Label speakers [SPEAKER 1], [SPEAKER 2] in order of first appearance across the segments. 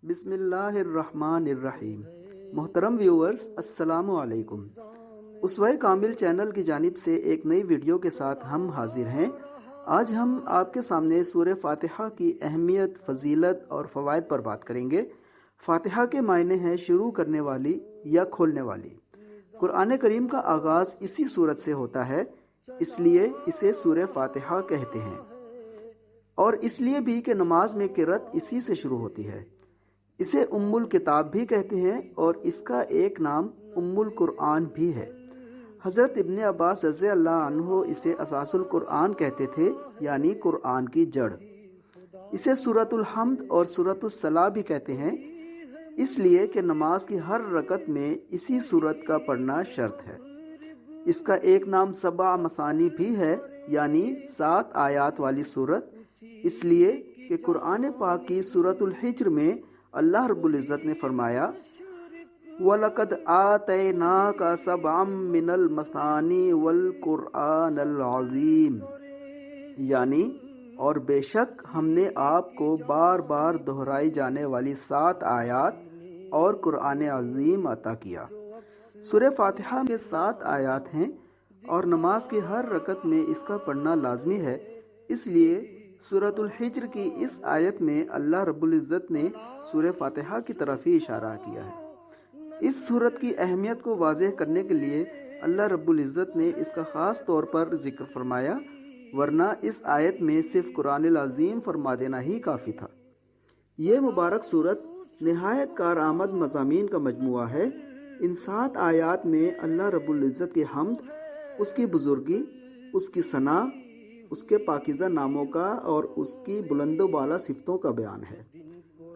[SPEAKER 1] بسم اللہ الرحمن الرحیم۔ محترم ویورز، السلام علیکم۔ اسوہ کامل چینل کی جانب سے ایک نئی ویڈیو کے ساتھ ہم حاضر ہیں۔ آج ہم آپ کے سامنے سورہ فاتحہ کی اہمیت، فضیلت اور فوائد پر بات کریں گے۔ فاتحہ کے معنی ہے شروع کرنے والی یا کھولنے والی۔ قرآن کریم کا آغاز اسی سورت سے ہوتا ہے، اس لیے اسے سورہ فاتحہ کہتے ہیں، اور اس لیے بھی کہ نماز میں قرأت اسی سے شروع ہوتی ہے۔ اسے ام الکتاب بھی کہتے ہیں اور اس کا ایک نام ام القرآن بھی ہے۔ حضرت ابن عباس رضی اللہ عنہ اسے اساس القرآن کہتے تھے، یعنی قرآن کی جڑ۔ اسے سورۃ الحمد اور سورۃ الصلاح بھی کہتے ہیں، اس لیے کہ نماز کی ہر رکعت میں اسی سورت کا پڑھنا شرط ہے۔ اس کا ایک نام سبع مثانی بھی ہے، یعنی 7 آیات والی سورت، اس لیے کہ قرآن پاک کی سورۃ الحجر میں اللہ رب العزت نے فرمایا وَلَقَدْ آتَيْنَاكَ سَبْعًا مِّنَ الْمَثَانِي وَالْقُرْآنَ الْعَظِيمِ، یعنی اور بے شک ہم نے آپ کو بار بار دہرائی جانے والی 7 آیات اور قرآن عظیم عطا کیا۔ سورہ فاتحہ کے 7 آیات ہیں اور نماز کی ہر رکعت میں اس کا پڑھنا لازمی ہے، اس لیے سورۃ الحجر کی اس آیت میں اللہ رب العزت نے سورہ فاتحہ کی طرف ہی اشارہ کیا ہے۔ اس سورت کی اہمیت کو واضح کرنے کے لیے اللہ رب العزت نے اس کا خاص طور پر ذکر فرمایا، ورنہ اس آیت میں صرف قرآن العظیم فرما دینا ہی کافی تھا۔ یہ مبارک سورت نہایت کارآمد مضامین کا مجموعہ ہے۔ ان 7 آیات میں اللہ رب العزت کی حمد، اس کی بزرگی، اس کی ثنا، اس کے پاکیزہ ناموں کا اور اس کی بلند و بالا صفتوں کا بیان ہے۔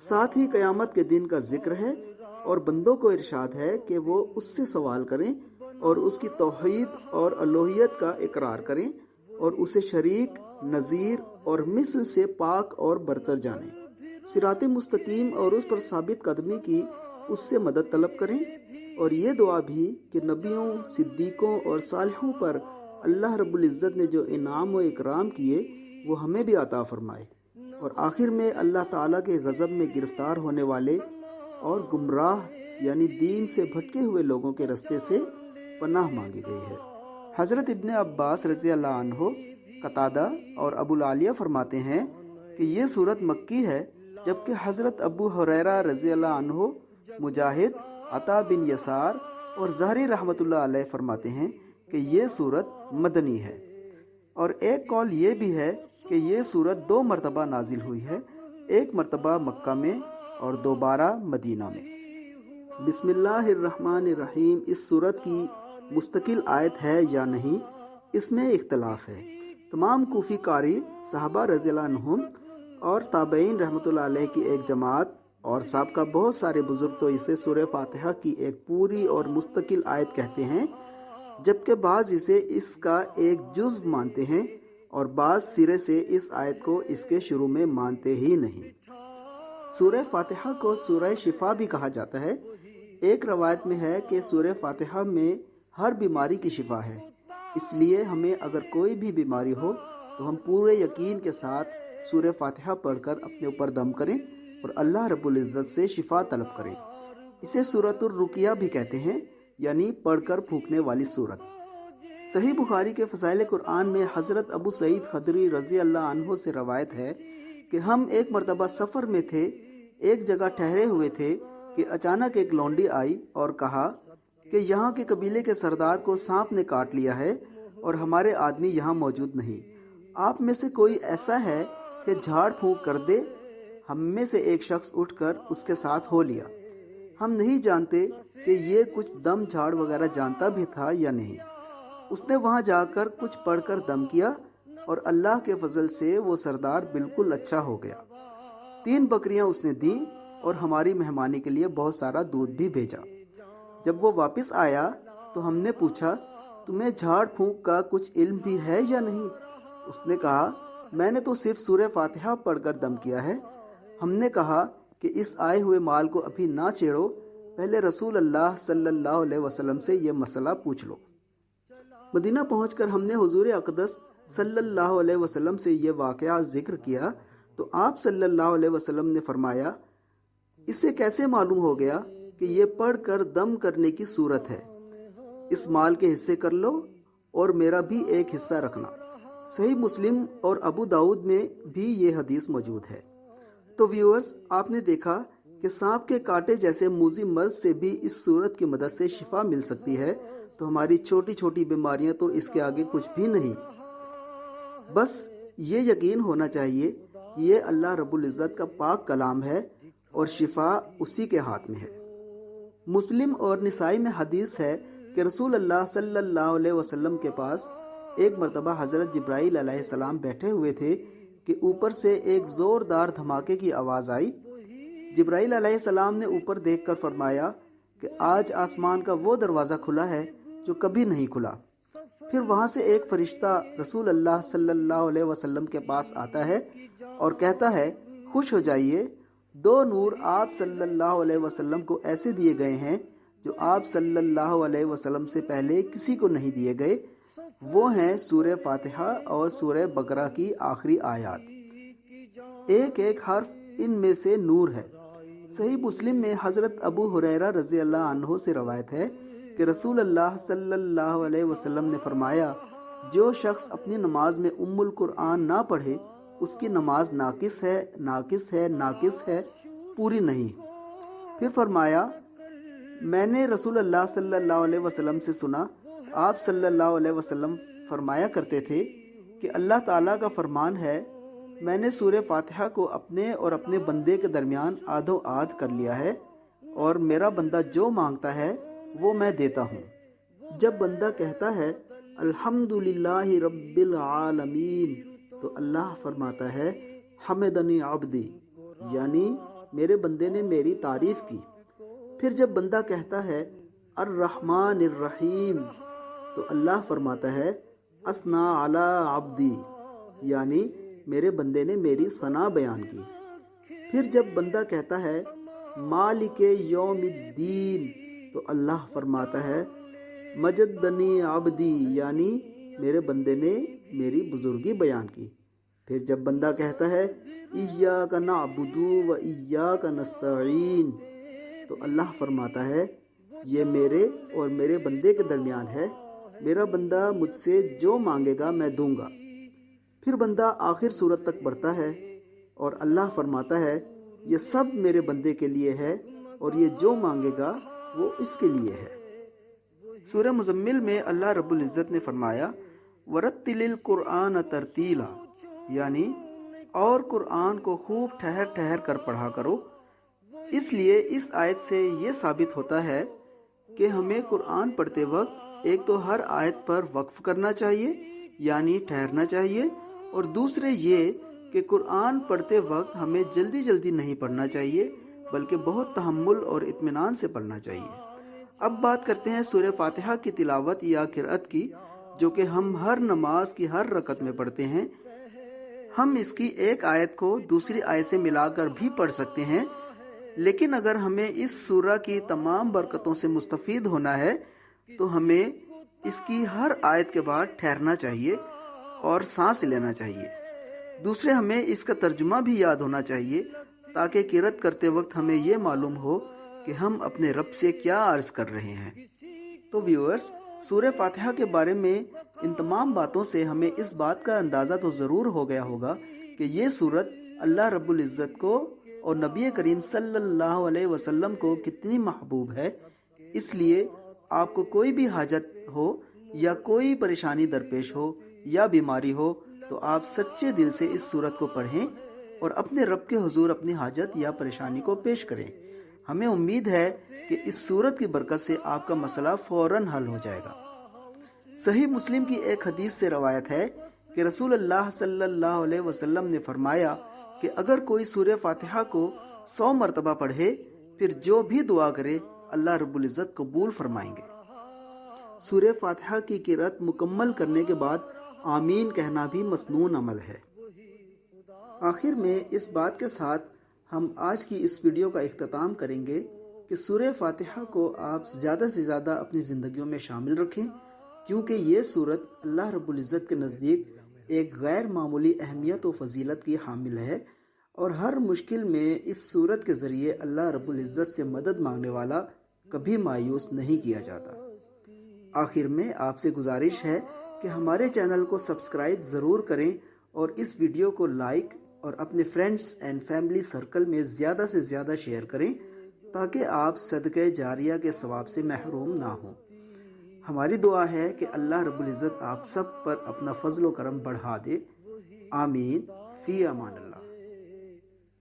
[SPEAKER 1] ساتھ ہی قیامت کے دن کا ذکر ہے اور بندوں کو ارشاد ہے کہ وہ اس سے سوال کریں اور اس کی توحید اور الوہیت کا اقرار کریں اور اسے شریک، نظیر اور مثل سے پاک اور برتر جانیں۔ صراط مستقیم اور اس پر ثابت قدمی کی اس سے مدد طلب کریں، اور یہ دعا بھی کہ نبیوں، صدیقوں اور صالحوں پر اللہ رب العزت نے جو انعام و اکرام کیے وہ ہمیں بھی عطا فرمائے۔ اور آخر میں اللہ تعالیٰ کے غضب میں گرفتار ہونے والے اور گمراہ یعنی دین سے بھٹکے ہوئے لوگوں کے رستے سے پناہ مانگی گئی ہے۔ حضرت ابن عباس رضی اللہ عنہ، قتادہ اور ابو العالیہ فرماتے ہیں کہ یہ سورت مکی ہے، جبکہ حضرت ابو ہریرہ رضی اللہ عنہ، مجاہد، عطا بن یسار اور زہری رحمۃ اللہ علیہ فرماتے ہیں کہ یہ سورت مدنی ہے، اور ایک قول یہ بھی ہے کہ یہ سورت 2 مرتبہ نازل ہوئی ہے، ایک مرتبہ مکہ میں اور دوبارہ مدینہ میں۔ بسم اللہ الرحمن الرحیم اس سورت کی مستقل آیت ہے یا نہیں، اس میں اختلاف ہے۔ تمام کوفی قاری، صحابہ رضی اللہ عنہم اور تابعین رحمۃ اللہ علیہ کی ایک جماعت اور سابقہ بہت سارے بزرگ تو اسے سورہ فاتحہ کی ایک پوری اور مستقل آیت کہتے ہیں، جبکہ بعض اسے اس کا ایک جزو مانتے ہیں اور بعض سرے سے اس آیت کو اس کے شروع میں مانتے ہی نہیں۔ سورہ فاتحہ کو سورہ شفا بھی کہا جاتا ہے۔ ایک روایت میں ہے کہ سورہ فاتحہ میں ہر بیماری کی شفا ہے، اس لیے ہمیں اگر کوئی بھی بیماری ہو تو ہم پورے یقین کے ساتھ سورہ فاتحہ پڑھ کر اپنے اوپر دم کریں اور اللہ رب العزت سے شفا طلب کریں۔ اسے سورۃ الرقیہ بھی کہتے ہیں، یعنی پڑھ کر پھونکنے والی سورت۔ صحیح بخاری کے فضائل قرآن میں حضرت ابو سعید خدری رضی اللہ عنہ سے روایت ہے کہ ہم ایک مرتبہ سفر میں تھے، ایک جگہ ٹھہرے ہوئے تھے کہ اچانک ایک لونڈی آئی اور کہا کہ یہاں کے قبیلے کے سردار کو سانپ نے کاٹ لیا ہے اور ہمارے آدمی یہاں موجود نہیں، آپ میں سے کوئی ایسا ہے کہ جھاڑ پھونک کر دے۔ ہم میں سے ایک شخص اٹھ کر اس کے ساتھ ہو لیا۔ ہم نہیں جانتے کہ یہ کچھ دم جھاڑ وغیرہ جانتا بھی تھا یا نہیں۔ اس نے وہاں جا کر کچھ پڑھ کر دم کیا اور اللہ کے فضل سے وہ سردار بالکل اچھا ہو گیا۔ 3 بکریاں اس نے دیں اور ہماری مہمانی کے لیے بہت سارا دودھ بھی بھیجا۔ جب وہ واپس آیا تو ہم نے پوچھا، تمہیں جھاڑ پھونک کا کچھ علم بھی ہے یا نہیں؟ اس نے کہا، میں نے تو صرف سورہ فاتحہ پڑھ کر دم کیا ہے۔ ہم نے کہا کہ اس آئے ہوئے مال کو ابھی نہ چھیڑو، پہلے رسول اللہ صلی اللہ علیہ وسلم سے یہ مسئلہ پوچھ لو۔ مدینہ پہنچ کر ہم نے حضور اقدس صلی اللہ علیہ وسلم سے یہ واقعہ ذکر کیا تو آپ صلی اللہ علیہ وسلم نے فرمایا، اس سے کیسے معلوم ہو گیا کہ یہ پڑھ کر دم کرنے کی صورت ہے؟ اس مال کے حصے کر لو اور میرا بھی ایک حصہ رکھنا۔ صحیح مسلم اور ابو داؤد میں بھی یہ حدیث موجود ہے۔ تو ویورز، آپ نے دیکھا کہ سانپ کے کانٹے جیسے موذی مرض سے بھی اس صورت کی مدد سے شفا مل سکتی ہے، تو ہماری چھوٹی چھوٹی بیماریاں تو اس کے آگے کچھ بھی نہیں۔ بس یہ یقین ہونا چاہیے کہ یہ اللہ رب العزت کا پاک کلام ہے اور شفا اسی کے ہاتھ میں ہے۔ مسلم اور نسائی میں حدیث ہے کہ رسول اللہ صلی اللہ علیہ وسلم کے پاس ایک مرتبہ حضرت جبرائیل علیہ السلام بیٹھے ہوئے تھے کہ اوپر سے ایک زوردار دھماکے کی آواز آئی۔ جبرائیل علیہ السلام نے اوپر دیکھ کر فرمایا کہ آج آسمان کا وہ دروازہ کھلا ہے جو کبھی نہیں کھلا۔ پھر وہاں سے ایک فرشتہ رسول اللہ صلی اللہ علیہ وسلم کے پاس آتا ہے اور کہتا ہے، خوش ہو جائیے، 2 نور آپ صلی اللہ علیہ وسلم کو ایسے دیے گئے ہیں جو آپ صلی اللہ علیہ وسلم سے پہلے کسی کو نہیں دیے گئے۔ وہ ہیں سورہ فاتحہ اور سورہ بقرہ کی آخری آیات۔ ایک ایک حرف ان میں سے نور ہے۔ صحیح مسلم میں حضرت ابو ہریرہ رضی اللہ عنہ سے روایت ہے کہ رسول اللہ صلی اللہ علیہ وسلم نے فرمایا، جو شخص اپنی نماز میں ام القرآن نہ پڑھے اس کی نماز ناقص ہے، ناقص ہے، ناقص ہے، پوری نہیں۔ پھر فرمایا، میں نے رسول اللہ صلی اللہ علیہ وسلم سے سنا، آپ صلی اللہ علیہ وسلم فرمایا کرتے تھے کہ اللہ تعالیٰ کا فرمان ہے، میں نے سورہ فاتحہ کو اپنے اور اپنے بندے کے درمیان آدھو آدھ کر لیا ہے، اور میرا بندہ جو مانگتا ہے وہ میں دیتا ہوں۔ جب بندہ کہتا ہے الحمدللہ رب العالمین تو اللہ فرماتا ہے حمدنی عبدی، یعنی میرے بندے نے میری تعریف کی۔ پھر جب بندہ کہتا ہے الرحمن الرحیم تو اللہ فرماتا ہے اثنا علی عبدی، یعنی میرے بندے نے میری ثنا بیان کی۔ پھر جب بندہ کہتا ہے مالک یوم الدین تو اللہ فرماتا ہے مجدنی عبدی، یعنی میرے بندے نے میری بزرگی بیان کی۔ پھر جب بندہ کہتا ہے ایاک نعبد و ایاک نستعین تو اللہ فرماتا ہے یہ میرے اور میرے بندے کے درمیان ہے، میرا بندہ مجھ سے جو مانگے گا میں دوں گا۔ پھر بندہ آخر صورت تک بڑھتا ہے اور اللہ فرماتا ہے یہ سب میرے بندے کے لیے ہے اور یہ جو مانگے گا وہ اس کے لیے ہے۔ سورہ مزمل میں اللہ رب العزت نے فرمایا ورتل القرآن ترتیلا، یعنی اور قرآن کو خوب ٹھہر ٹھہر کر پڑھا کرو۔ اس لیے اس آیت سے یہ ثابت ہوتا ہے کہ ہمیں قرآن پڑھتے وقت ایک تو ہر آیت پر وقف کرنا چاہیے، یعنی ٹھہرنا چاہیے، اور دوسرے یہ کہ قرآن پڑھتے وقت ہمیں جلدی جلدی نہیں پڑھنا چاہیے بلکہ بہت تحمل اور اطمینان سے پڑھنا چاہیے۔ اب بات کرتے ہیں سورہ فاتحہ کی تلاوت یا قرأت کی، جو کہ ہم ہر نماز کی ہر رکعت میں پڑھتے ہیں۔ ہم اس کی ایک آیت کو دوسری آیت سے ملا کر بھی پڑھ سکتے ہیں، لیکن اگر ہمیں اس سورہ کی تمام برکتوں سے مستفید ہونا ہے تو ہمیں اس کی ہر آیت کے بعد ٹھہرنا چاہیے اور سانس لینا چاہیے۔ دوسرے ہمیں اس کا ترجمہ بھی یاد ہونا چاہیے تاکہ قرأت کرتے وقت ہمیں یہ معلوم ہو کہ ہم اپنے رب سے کیا عرض کر رہے ہیں۔ تو ویورز، سورہ فاتحہ کے بارے میں ان تمام باتوں سے ہمیں اس بات کا اندازہ تو ضرور ہو گیا ہوگا کہ یہ سورت اللہ رب العزت کو اور نبی کریم صلی اللہ علیہ وسلم کو کتنی محبوب ہے۔ اس لیے آپ کو کوئی بھی حاجت ہو یا کوئی پریشانی درپیش ہو یا بیماری ہو تو آپ سچے دل سے اس سورت کو پڑھیں اور اپنے رب کے حضور اپنی حاجت یا پریشانی کو پیش کریں۔ ہمیں امید ہے کہ اس سورت کی برکت سے آپ کا مسئلہ فوراً حل ہو جائے گا۔ صحیح مسلم کی ایک حدیث سے روایت ہے کہ رسول اللہ صلی اللہ علیہ وسلم نے فرمایا کہ اگر کوئی سورہ فاتحہ کو 100 مرتبہ پڑھے پھر جو بھی دعا کرے اللہ رب العزت قبول فرمائیں گے۔ سورہ فاتحہ کی قرأت مکمل کرنے کے بعد آمین کہنا بھی مسنون عمل ہے۔ آخر میں اس بات کے ساتھ ہم آج کی اس ویڈیو کا اختتام کریں گے کہ سورہ فاتحہ کو آپ زیادہ سے زیادہ اپنی زندگیوں میں شامل رکھیں، کیونکہ یہ سورت اللہ رب العزت کے نزدیک ایک غیر معمولی اہمیت و فضیلت کی حامل ہے اور ہر مشکل میں اس صورت کے ذریعے اللہ رب العزت سے مدد مانگنے والا کبھی مایوس نہیں کیا جاتا۔ آخر میں آپ سے گزارش ہے کہ ہمارے چینل کو سبسکرائب ضرور کریں اور اس ویڈیو کو لائک اور اپنے فرینڈز اینڈ فیملی سرکل میں زیادہ سے زیادہ شیئر کریں تاکہ آپ صدقہ جاریہ کے ثواب سے محروم نہ ہوں۔ ہماری دعا ہے کہ اللہ رب العزت آپ سب پر اپنا فضل و کرم بڑھا دے۔ آمین فی امان اللہ۔